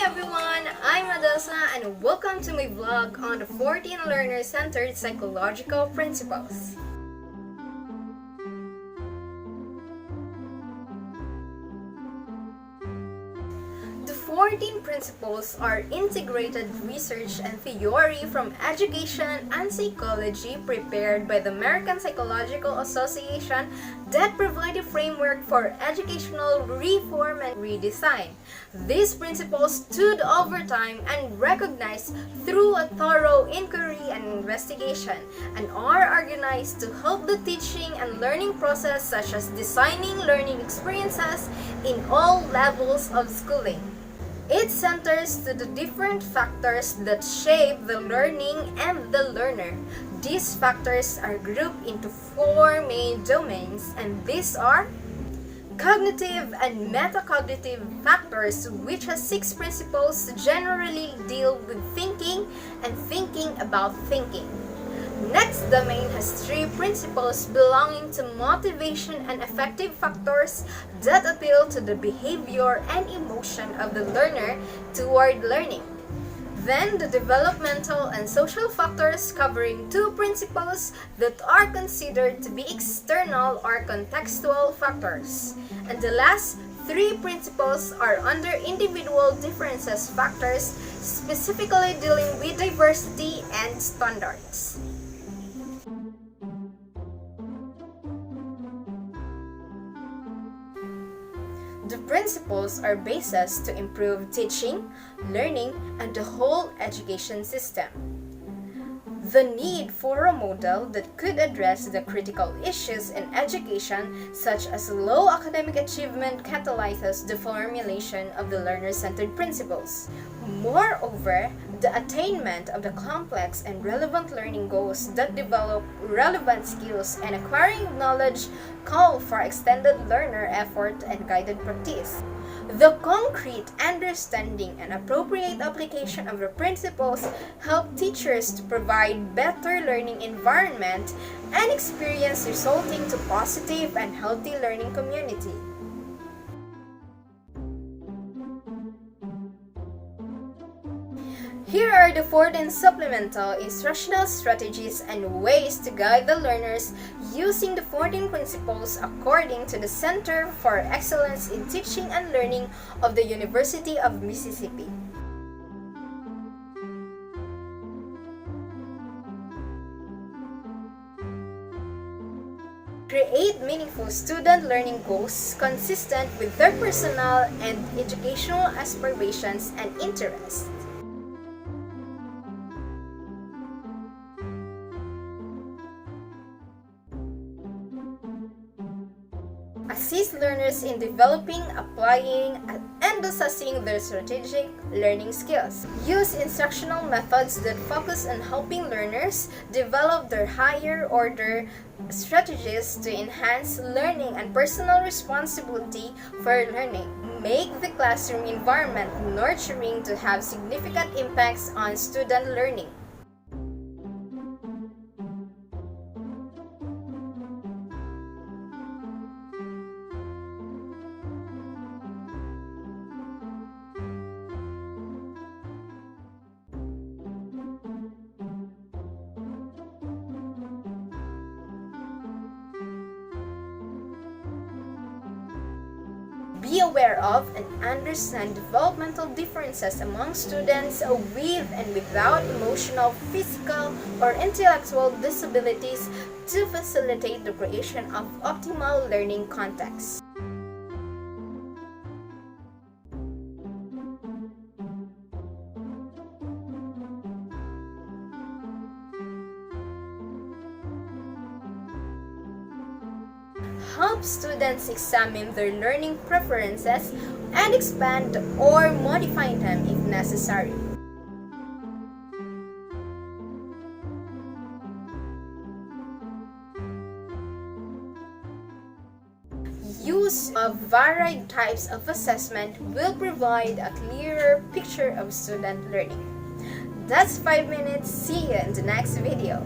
everyone, I'm Adelsa and welcome to my vlog on the 14 Learner-Centered Psychological Principles. The 14 principles are integrated research and theory from education and psychology prepared by the American Psychological Association that provide a framework for educational reform and redesign. These principles stood over time and recognized through a thorough inquiry and investigation, and are organized to help the teaching and learning process, such as designing learning experiences in all levels of schooling. It centers to the different factors that shape the learning and the learner. These factors are grouped into 4 main domains, and these are cognitive and metacognitive factors, which has 6 principles to generally deal with thinking and thinking about thinking. Next domain has 3 principles belonging to motivation and affective factors that appeal to the behavior and emotion of the learner toward learning. Then the developmental and social factors, covering 2 principles that are considered to be external or contextual factors. And the last 3 principles are under individual differences factors, specifically dealing with diversity and standards. The principles are bases to improve teaching, learning, and the whole education system. The need for a model that could address the critical issues in education, such as low academic achievement, catalyzes the formulation of the learner-centered principles. Moreover, the attainment of the complex and relevant learning goals that develop relevant skills and acquiring knowledge call for extended learner effort and guided practice. The concrete understanding and appropriate application of the principles help teachers to provide better learning environment and experience, resulting to positive and healthy learning community. Here are the 14 supplemental instructional strategies and ways to guide the learners using the 14 principles according to the Center for Excellence in Teaching and Learning of the University of Mississippi. Create meaningful student learning goals consistent with their personal and educational aspirations and interests. Assist learners in developing, applying, and assessing their strategic learning skills. Use instructional methods that focus on helping learners develop their higher order strategies to enhance learning and personal responsibility for learning. Make the classroom environment nurturing to have significant impacts on student learning. Be aware of and understand developmental differences among students with and without emotional, physical, or intellectual disabilities to facilitate the creation of optimal learning contexts. Help students examine their learning preferences and expand or modify them if necessary. Use of varied types of assessment will provide a clearer picture of student learning. That's 5 minutes. See you in the next video.